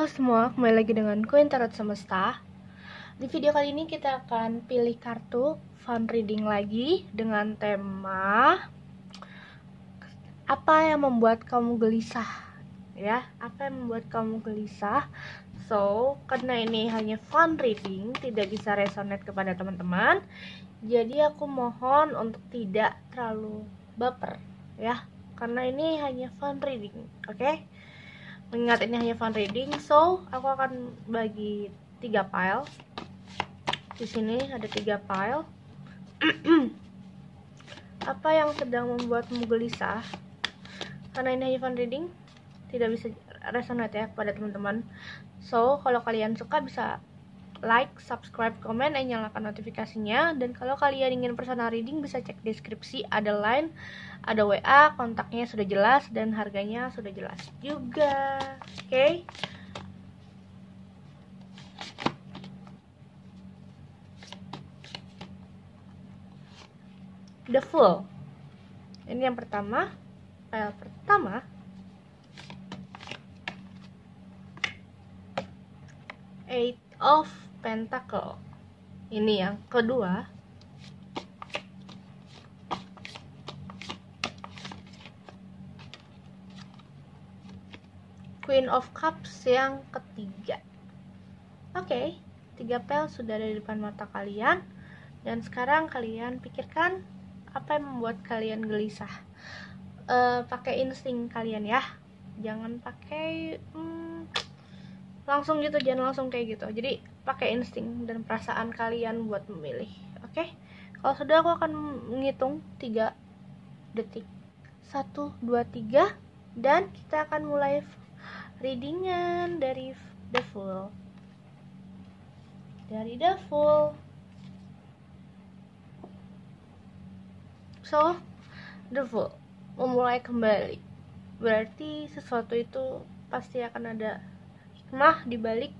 Halo semua, kembali lagi dengan Queen Tarot Semesta. Di video kali ini kita akan pilih kartu fun reading lagi dengan tema apa yang membuat kamu gelisah, ya? Apa yang membuat kamu gelisah? So, karena ini hanya fun reading, tidak bisa resonate kepada teman-teman. Jadi aku mohon untuk tidak terlalu baper, ya. Karena ini hanya fun reading, oke? Mengingat ini hanya fun reading, so aku akan bagi 3 pile. Di sini ada 3 pile. Apa yang sedang membuatmu gelisah? Karena ini hanya fun reading, tidak bisa resonate ya kepada teman-teman. So, kalau kalian suka bisa like, subscribe, komen, dan nyalakan notifikasinya. Dan kalau kalian ingin personal reading bisa cek deskripsi, ada line, ada WA, kontaknya sudah jelas dan harganya sudah jelas juga. Oke. The Fool. Ini yang pertama. File pertama. Eight of Pentacle. Ini yang kedua. Queen of Cups yang ketiga. Oke, 3 pel sudah ada di depan mata kalian. Dan sekarang kalian pikirkan apa yang membuat kalian gelisah. Pakai insting kalian ya. Jangan pakai langsung gitu, jangan langsung kayak gitu. Jadi pakai insting dan perasaan kalian buat memilih. Oke? Kalau sudah, aku akan menghitung 3 detik. 1, 2, 3. Dan kita akan mulai readingan dari The Fool. Dari The Fool. So, The Fool memulai kembali. Berarti sesuatu itu pasti akan ada hikmah di balik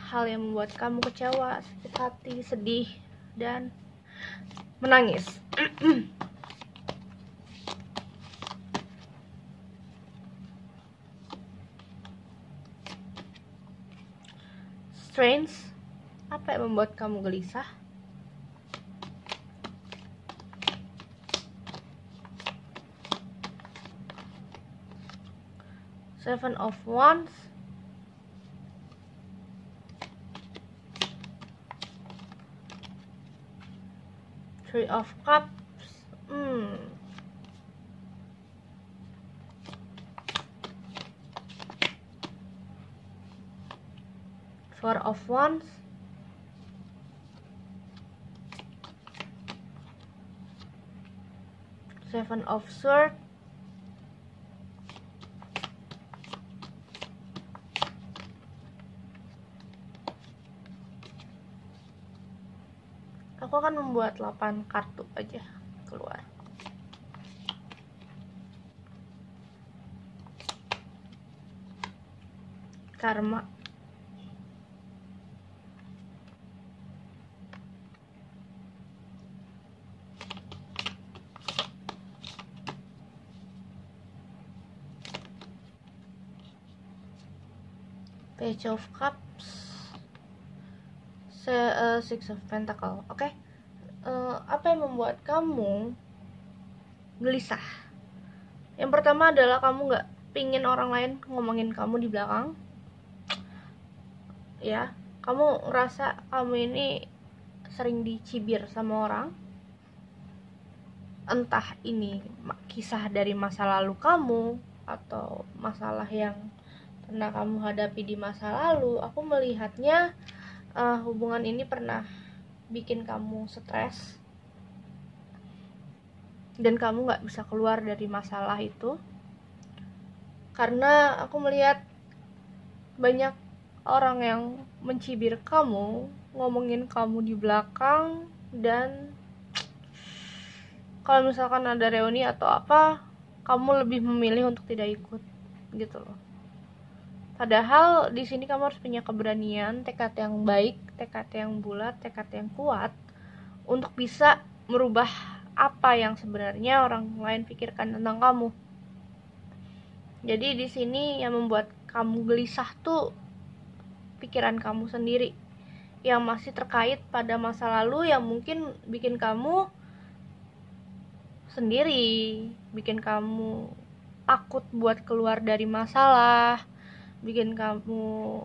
hal yang membuat kamu kecewa, sakit hati, sedih, dan menangis. Strange, apa yang membuat kamu gelisah? Seven of Wands. Three of Cups. Four of Wands. Seven of Swords. Aku akan membuat 8 kartu aja keluar. Karma. Page of Cups. Six of Pentacle. Oke. Apa yang membuat kamu gelisah? Yang pertama adalah kamu gak pingin orang lain ngomongin kamu di belakang. Ya, kamu ngerasa kamu ini sering dicibir sama orang. Entah ini kisah dari masa lalu kamu atau masalah yang pernah kamu hadapi di masa lalu. Aku melihatnya hubungan ini pernah bikin kamu stres dan kamu gak bisa keluar dari masalah itu, karena aku melihat banyak orang yang mencibir kamu, ngomongin kamu di belakang, dan kalau misalkan ada reuni atau apa, kamu lebih memilih untuk tidak ikut gitu loh. Padahal di sini kamu harus punya keberanian, tekad yang baik, tekad yang bulat, tekad yang kuat untuk bisa merubah apa yang sebenarnya orang lain pikirkan tentang kamu. Jadi di sini yang membuat kamu gelisah tuh pikiran kamu sendiri yang masih terkait pada masa lalu yang mungkin bikin kamu sendiri, bikin kamu takut buat keluar dari masalah, bikin kamu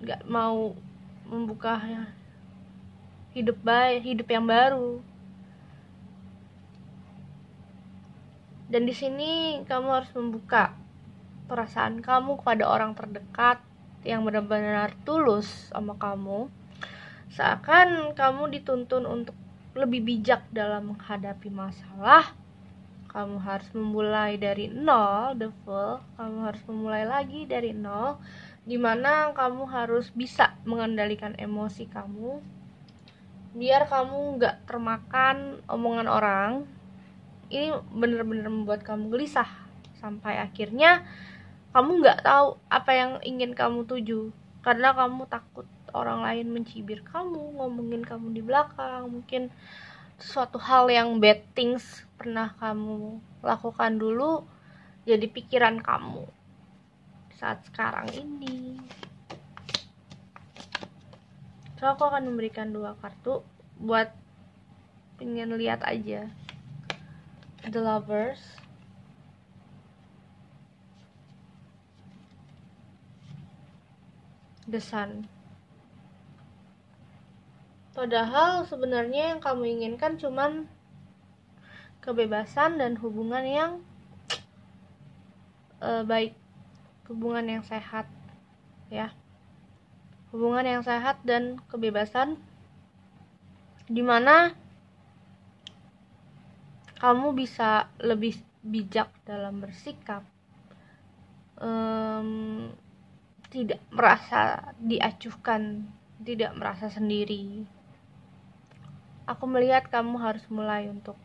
gak mau membuka hidup yang baru. Dan di sini kamu harus membuka perasaan kamu kepada orang terdekat yang benar-benar tulus sama kamu. Seakan kamu dituntun untuk lebih bijak dalam menghadapi masalah. Kamu harus memulai dari nol, the full. Kamu harus memulai lagi dari nol, dimana kamu harus bisa mengendalikan emosi kamu, biar kamu gak termakan omongan orang. Ini benar-benar membuat kamu gelisah sampai akhirnya kamu gak tahu apa yang ingin kamu tuju, karena kamu takut orang lain mencibir kamu, ngomongin kamu di belakang. Mungkin suatu hal yang bad things pernah kamu lakukan dulu jadi pikiran kamu saat sekarang ini. So aku akan memberikan 2 kartu buat pengen lihat aja. The Lovers, The Sun. Padahal sebenarnya yang kamu inginkan cuman kebebasan dan hubungan yang baik, hubungan yang sehat, ya, hubungan yang sehat dan kebebasan, dimana kamu bisa lebih bijak dalam bersikap, tidak merasa diacuhkan, tidak merasa sendiri. Aku melihat kamu harus mulai untuk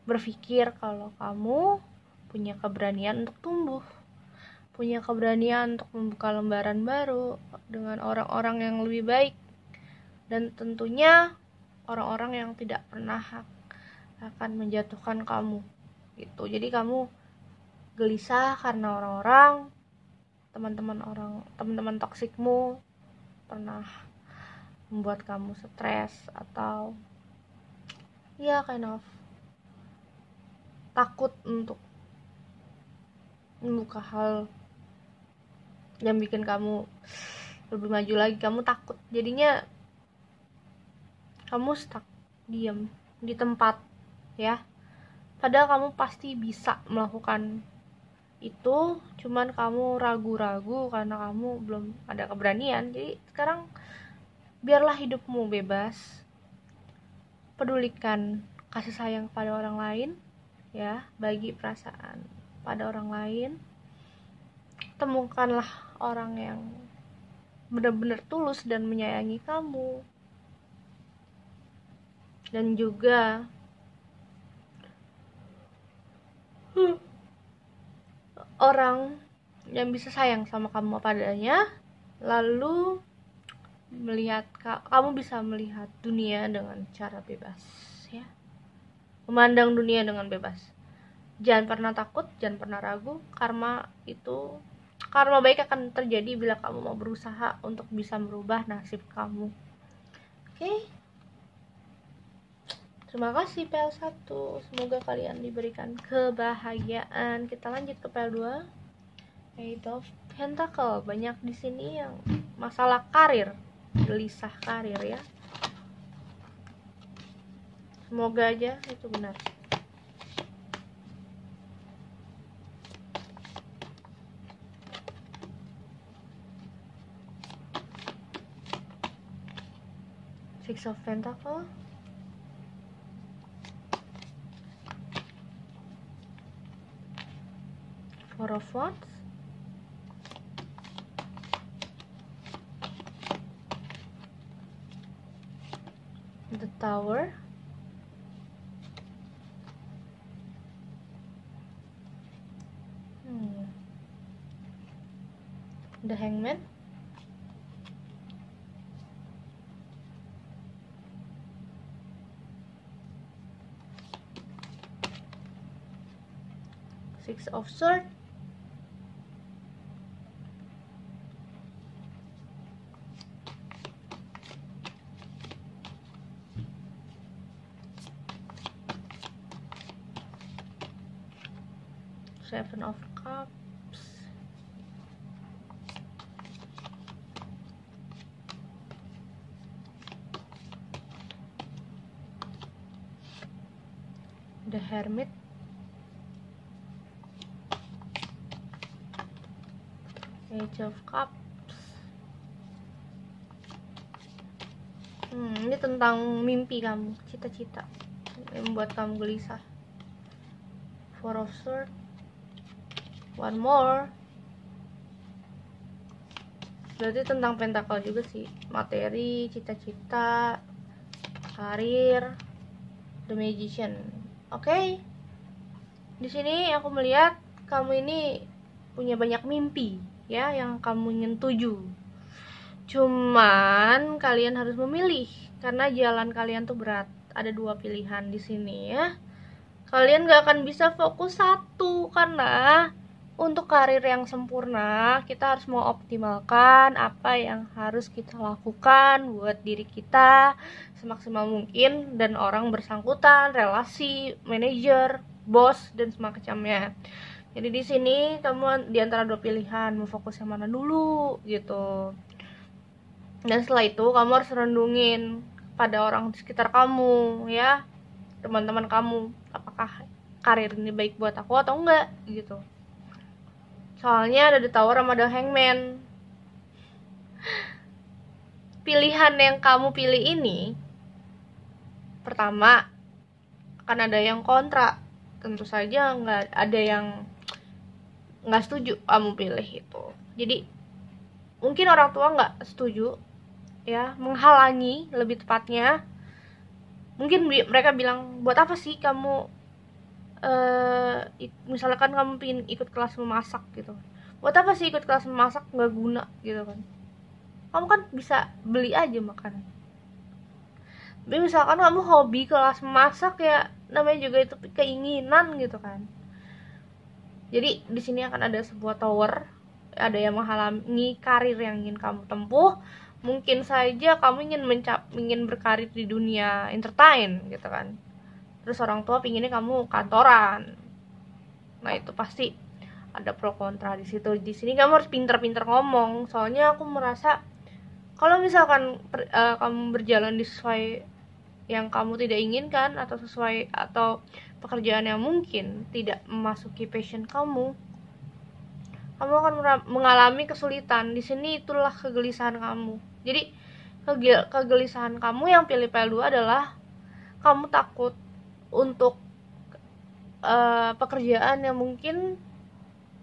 berpikir kalau kamu punya keberanian untuk tumbuh, punya keberanian untuk membuka lembaran baru dengan orang-orang yang lebih baik, dan tentunya orang-orang yang tidak pernah akan menjatuhkan kamu gitu. Jadi kamu gelisah karena orang-orang, teman-teman toksikmu pernah membuat kamu stres atau ya kind of takut untuk membuka hal yang bikin kamu lebih maju lagi. Kamu takut, jadinya kamu stuck, diam di tempat, ya. Padahal kamu pasti bisa melakukan itu, cuman kamu ragu-ragu karena kamu belum ada keberanian. Jadi sekarang biarlah hidupmu bebas, pedulikan kasih sayang pada orang lain, ya, bagi perasaan pada orang lain. Temukanlah orang yang benar-benar tulus dan menyayangi kamu, dan juga orang yang bisa sayang sama kamu apa adanya, lalu kamu bisa melihat dunia dengan cara bebas, ya, memandang dunia dengan bebas. Jangan pernah takut, jangan pernah ragu. Karma baik akan terjadi bila kamu mau berusaha untuk bisa merubah nasib kamu. Oke? Terima kasih PL1. Semoga kalian diberikan kebahagiaan. Kita lanjut ke PL2. Eight of Pentacle. Banyak di sini yang masalah karir, gelisah karir, ya. Semoga aja itu benar. Six of Pentacle, Four of Wands, the Tower, the Hangman, Six of Swords, Seven of Cups. The Hermit. Page of Cups. Ini tentang mimpi kamu, cita-cita yang membuat kamu gelisah. Four of Swords. One more. Berarti tentang pentacle juga sih, materi, cita-cita, karir. The Magician. Oke. Di sini aku melihat kamu ini punya banyak mimpi ya yang kamu ingin tuju. Cuman kalian harus memilih karena jalan kalian tuh berat. Ada dua pilihan di sini ya. Kalian gak akan bisa fokus satu karena untuk karir yang sempurna kita harus mengoptimalkan apa yang harus kita lakukan buat diri kita semaksimal mungkin dan orang bersangkutan, relasi, manajer, bos dan semacamnya. Jadi di sini kamu di antara dua pilihan mau fokus yang mana dulu gitu. Dan setelah itu kamu harus renungin pada orang di sekitar kamu ya, teman-teman kamu, apakah karir ini baik buat aku atau enggak gitu. Soalnya ada The Tower sama The Hangman. Pilihan yang kamu pilih ini, pertama akan ada yang kontra, tentu saja nggak ada yang nggak setuju kamu pilih itu. Jadi mungkin orang tua nggak setuju ya, menghalangi lebih tepatnya. Mungkin mereka bilang, buat apa sih kamu misalkan kamu pengen ikut kelas memasak gitu, buat apa sih ikut kelas memasak, nggak guna gitu kan. Kamu kan bisa beli aja makanan. Tapi misalkan kamu hobi kelas memasak ya, namanya juga itu keinginan gitu kan. Jadi di sini akan ada sebuah tower, ada yang menghalangi karir yang ingin kamu tempuh. Mungkin saja kamu ingin berkarir di dunia entertain gitu kan. Terus orang tua pinginnya kamu kantoran. Nah itu pasti ada pro kontra di situ. Di sini kamu harus pintar-pintar ngomong. Soalnya aku merasa kalau misalkan kamu berjalan di sesuai yang kamu tidak inginkan atau sesuai atau pekerjaan yang mungkin tidak memasuki passion kamu akan mengalami kesulitan. Di sini itulah kegelisahan kamu. Jadi kegelisahan kamu yang pilih PL2 adalah kamu takut untuk pekerjaan yang mungkin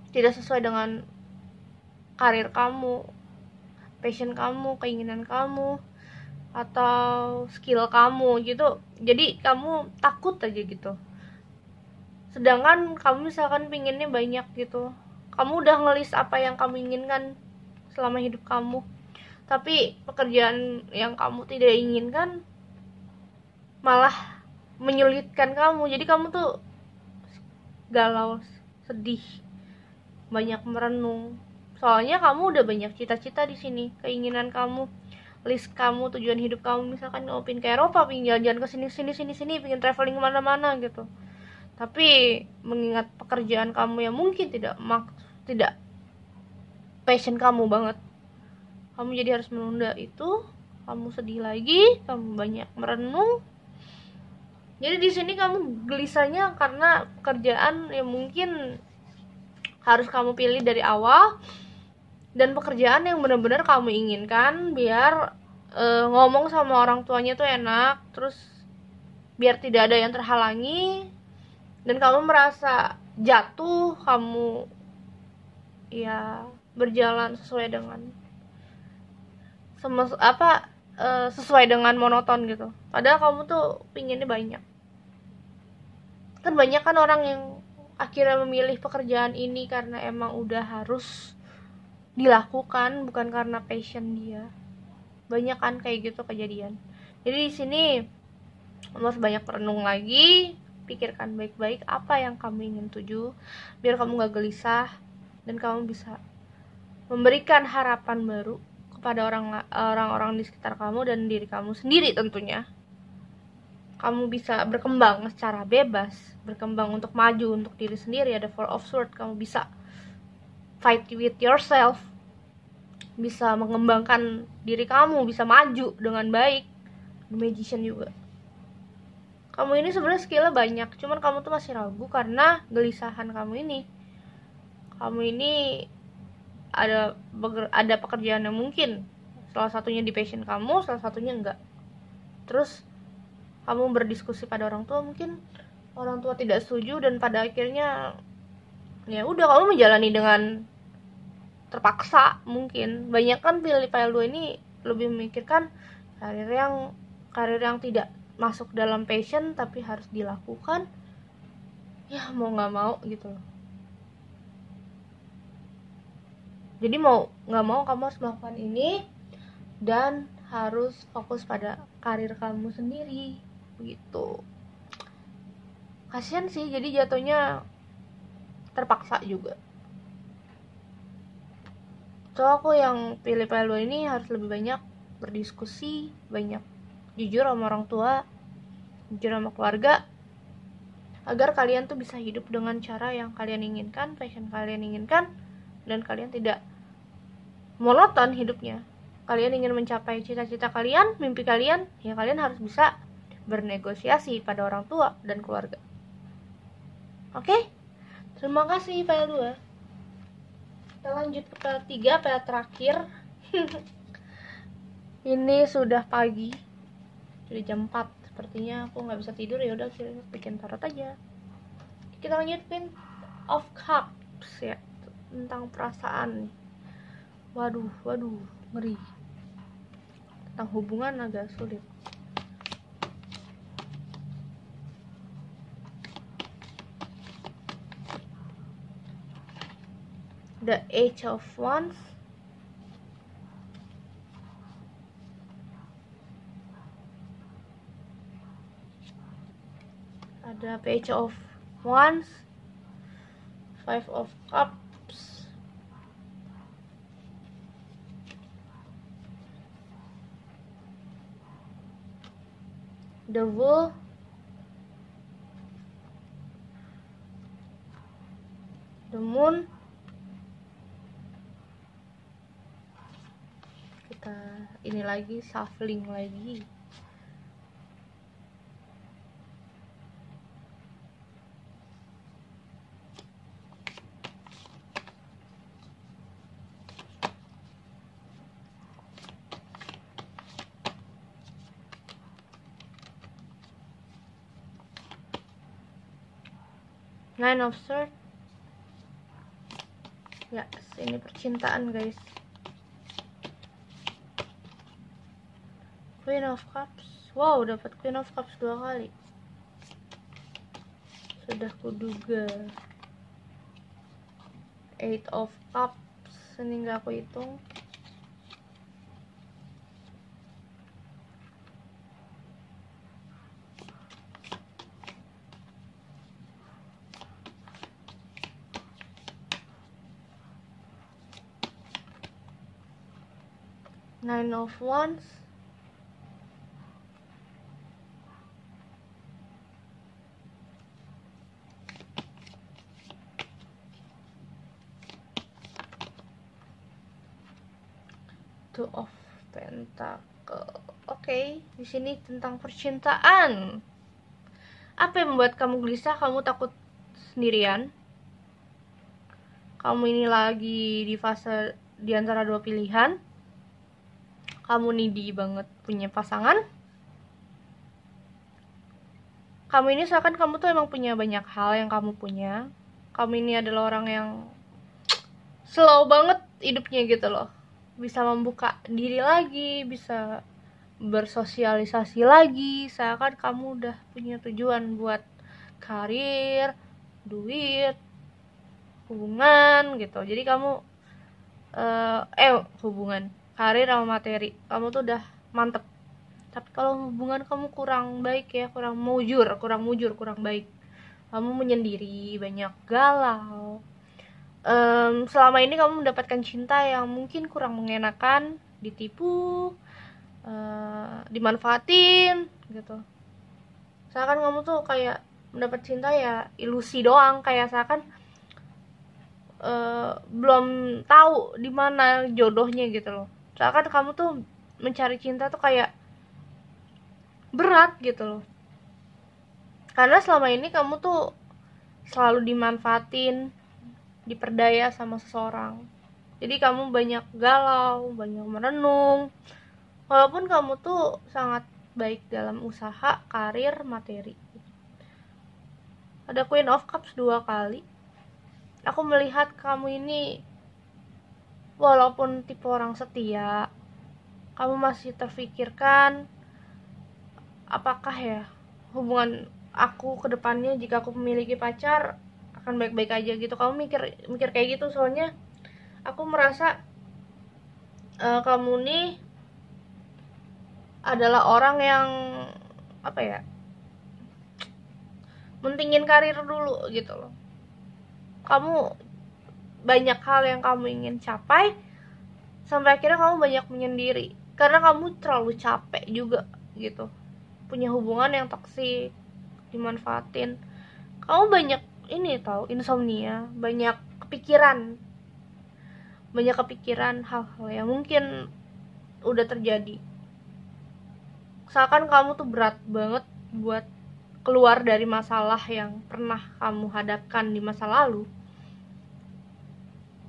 tidak sesuai dengan karir kamu, passion kamu, keinginan kamu, atau skill kamu gitu. Jadi kamu takut aja gitu. Sedangkan kamu misalkan pinginnya banyak gitu, kamu udah ngelis apa yang kamu inginkan selama hidup kamu, tapi pekerjaan yang kamu tidak inginkan malah menyulitkan kamu. Jadi kamu tuh galau, sedih, banyak merenung. Soalnya kamu udah banyak cita-cita di sini, keinginan kamu, list kamu, tujuan hidup kamu. Misalkan kamu pengen ke Eropa, pengen jalan-jalan ke sini, pengen traveling kemana-mana gitu. Tapi mengingat pekerjaan kamu yang mungkin tidak passion kamu banget, kamu jadi harus menunda itu. Kamu sedih lagi, kamu banyak merenung. Jadi di sini kamu gelisahnya karena pekerjaan yang mungkin harus kamu pilih dari awal, dan pekerjaan yang benar-benar kamu inginkan biar ngomong sama orang tuanya tuh enak, terus biar tidak ada yang terhalangi, dan kamu merasa jatuh, kamu ya berjalan sesuai dengan sesuai dengan monoton gitu. Padahal kamu tuh pinginnya banyak. Kan banyak kan orang yang akhirnya memilih pekerjaan ini karena emang udah harus dilakukan, bukan karena passion dia. Banyak kan kayak gitu kejadian. Jadi di sini kamu harus banyak merenung lagi, pikirkan baik-baik apa yang kamu ingin tuju, biar kamu gak gelisah dan kamu bisa memberikan harapan baru kepada orang-orang di sekitar kamu dan diri kamu sendiri tentunya. kamu bisa berkembang secara bebas, berkembang untuk maju untuk diri sendiri. Ada Four of Swords, kamu bisa fight with yourself, bisa mengembangkan diri kamu, bisa maju dengan baik. The Magician juga, kamu ini sebenarnya skillnya banyak, cuman kamu tuh masih ragu karena gelisahan kamu ini. Kamu ini ada pekerjaan yang mungkin salah satunya di passion kamu, salah satunya enggak. Terus kamu berdiskusi pada orang tua, mungkin orang tua tidak setuju, dan pada akhirnya ya udah kamu menjalani dengan terpaksa. Mungkin banyak kan file 2 ini lebih memikirkan karir yang tidak masuk dalam passion tapi harus dilakukan, ya mau nggak mau gitu loh. Jadi mau nggak mau kamu harus melakukan ini dan harus fokus pada karir kamu sendiri begitu. Kasian sih, jadi jatuhnya terpaksa juga. So aku yang pilih file 2 ini harus lebih banyak berdiskusi, banyak jujur sama orang tua, jujur sama keluarga, agar kalian tuh bisa hidup dengan cara yang kalian inginkan, passion kalian inginkan, dan kalian tidak monoton hidupnya. Kalian ingin mencapai cita-cita kalian, mimpi kalian, ya kalian harus bisa bernegosiasi pada orang tua dan keluarga. Oke? Terima kasih file 2. Kita lanjut ke file 3, file terakhir. Ini sudah pagi, sudah jam 4. Sepertinya aku nggak bisa tidur, ya udah bikin tarot aja. Kita lanjut Queen of Cups ya, tentang perasaan nih. Waduh, ngeri. Tentang hubungan agak sulit. The Age of Wands, ada Page of Wands, Five of Cups, The Fool, The Moon. Kita ini lagi, shuffling lagi. Nine of Swords. Ya, ini percintaan guys. Queen of Cups. Wow, dapat Queen of Cups 2 kali. Sudah kuduga. Eight of Cups. Ini nggak aku hitung. Nine of Wands. Two of Pentacle. Oke, di sini tentang percintaan. Apa yang membuat kamu gelisah? Kamu takut sendirian. Kamu ini lagi di fase di antara dua pilihan. Kamu needy banget punya pasangan. Kamu ini seakan kamu tuh emang punya banyak hal yang kamu punya. Kamu ini adalah orang yang slow banget hidupnya gitu loh. Bisa membuka diri lagi, bisa bersosialisasi lagi, seakan kamu udah punya tujuan buat karir, duit, hubungan gitu. Jadi kamu hubungan, karir sama materi kamu tuh udah mantep. Tapi kalau hubungan kamu kurang baik ya, kurang mujur, kurang baik, kamu menyendiri, banyak galau. Selama ini kamu mendapatkan cinta yang mungkin kurang mengenakan, ditipu, dimanfaatin gitu. Seakan kamu tuh kayak mendapat cinta ya ilusi doang, kayak seakan belum tahu di mana jodohnya gitu loh. Seakan kamu tuh mencari cinta tuh kayak berat gitu loh, karena selama ini kamu tuh selalu dimanfaatin, diperdaya sama seseorang. Jadi kamu banyak galau, banyak merenung, walaupun kamu tuh sangat baik dalam usaha, karir, materi. Ada Queen of Cups 2 kali. Aku melihat kamu ini walaupun tipe orang setia, kamu masih terfikirkan apakah ya hubungan aku ke depannya jika aku memiliki pacar akan baik-baik aja gitu. Kamu mikir kayak gitu, soalnya aku merasa kamu nih adalah orang yang apa ya, mentingin karir dulu gitu loh. Kamu banyak hal yang kamu ingin capai sampai akhirnya kamu banyak menyendiri karena kamu terlalu capek juga gitu, punya hubungan yang toksik, dimanfaatin. Kamu banyak ini tahu, insomnia, banyak kepikiran hal-hal yang mungkin udah terjadi. Seakan kamu tuh berat banget buat keluar dari masalah yang pernah kamu hadapkan di masa lalu.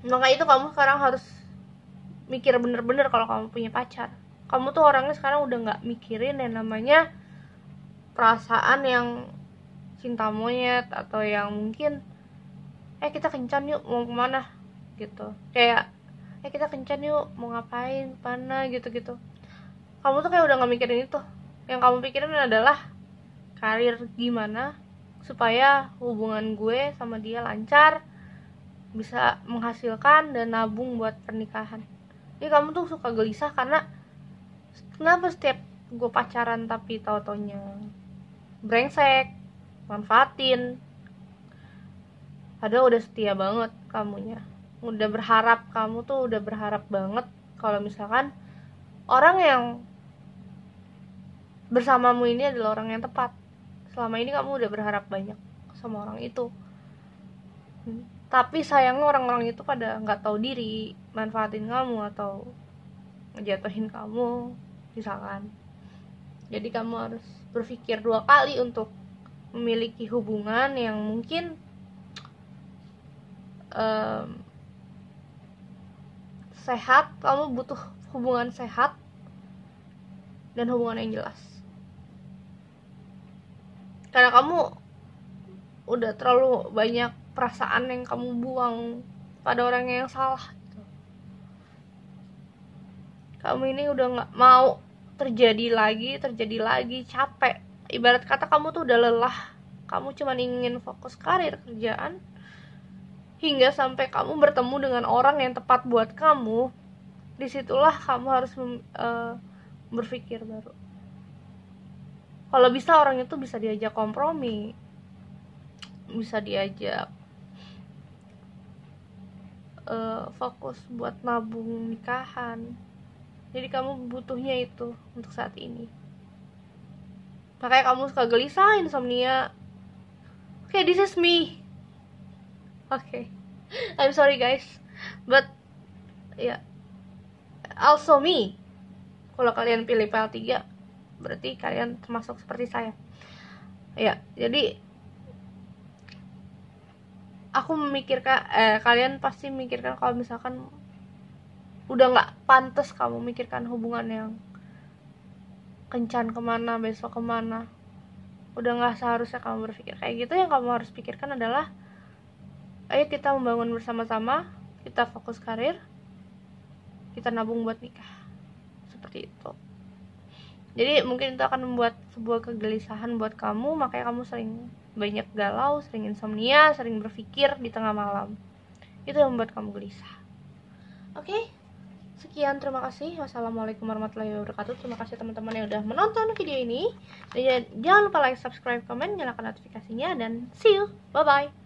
Maka itu kamu sekarang harus mikir bener-bener kalau kamu punya pacar. Kamu tuh orangnya sekarang udah gak mikirin yang namanya perasaan yang cinta monyet, atau yang mungkin kita kencan yuk, mau kemana gitu, kayak kita kencan yuk, mau ngapain, mana gitu-gitu. Kamu tuh kayak udah gak mikirin itu. Yang kamu pikirin adalah karir, gimana supaya hubungan gue sama dia lancar, bisa menghasilkan dan nabung buat pernikahan. Jadi kamu tuh suka gelisah karena kenapa setiap gue pacaran tapi tau-taunya brengsek, manfaatin. Padahal udah setia banget kamunya, udah berharap, kamu tuh udah berharap banget kalau misalkan orang yang bersamamu ini adalah orang yang tepat. Selama ini kamu udah berharap banyak sama orang itu, tapi sayangnya orang-orang itu pada nggak tahu diri, manfaatin kamu atau ngejatuhin kamu misalkan. Jadi kamu harus berpikir 2 kali untuk memiliki hubungan yang mungkin sehat. Kamu butuh hubungan sehat dan hubungan yang jelas, karena kamu udah terlalu banyak perasaan yang kamu buang pada orang yang salah gitu. Kamu ini udah gak mau terjadi lagi, capek. Ibarat kata kamu tuh udah lelah, kamu cuma ingin fokus karir, kerjaan, hingga sampai kamu bertemu dengan orang yang tepat buat kamu. Disitulah kamu harus berpikir baru. Kalau bisa orang itu bisa diajak kompromi, bisa diajak fokus buat nabung nikahan. Jadi kamu butuhnya itu untuk saat ini. Makanya kamu suka gelisah, insomnia. Okay, this is me. Okay, I'm sorry guys, but yeah, also me. Kalau kalian pilih PL3, berarti kalian termasuk seperti saya. Ya, jadi aku memikirkan, kalian pasti memikirkan kalau misalkan udah gak pantas kamu memikirkan hubungan yang kencan kemana, besok kemana. Udah gak seharusnya kamu berpikir kayak gitu. Yang kamu harus pikirkan adalah, ayo kita membangun bersama-sama, kita fokus karir, kita nabung buat nikah. Seperti itu. Jadi mungkin itu akan membuat sebuah kegelisahan buat kamu. Makanya kamu sering banyak galau, sering insomnia, sering berpikir di tengah malam. Itu yang membuat kamu gelisah. Oke, sekian, terima kasih. Wassalamualaikum warahmatullahi wabarakatuh. Terima kasih teman-teman yang udah menonton video ini. Dan jangan lupa like, subscribe, komen, nyalakan notifikasinya, dan see you. Bye-bye.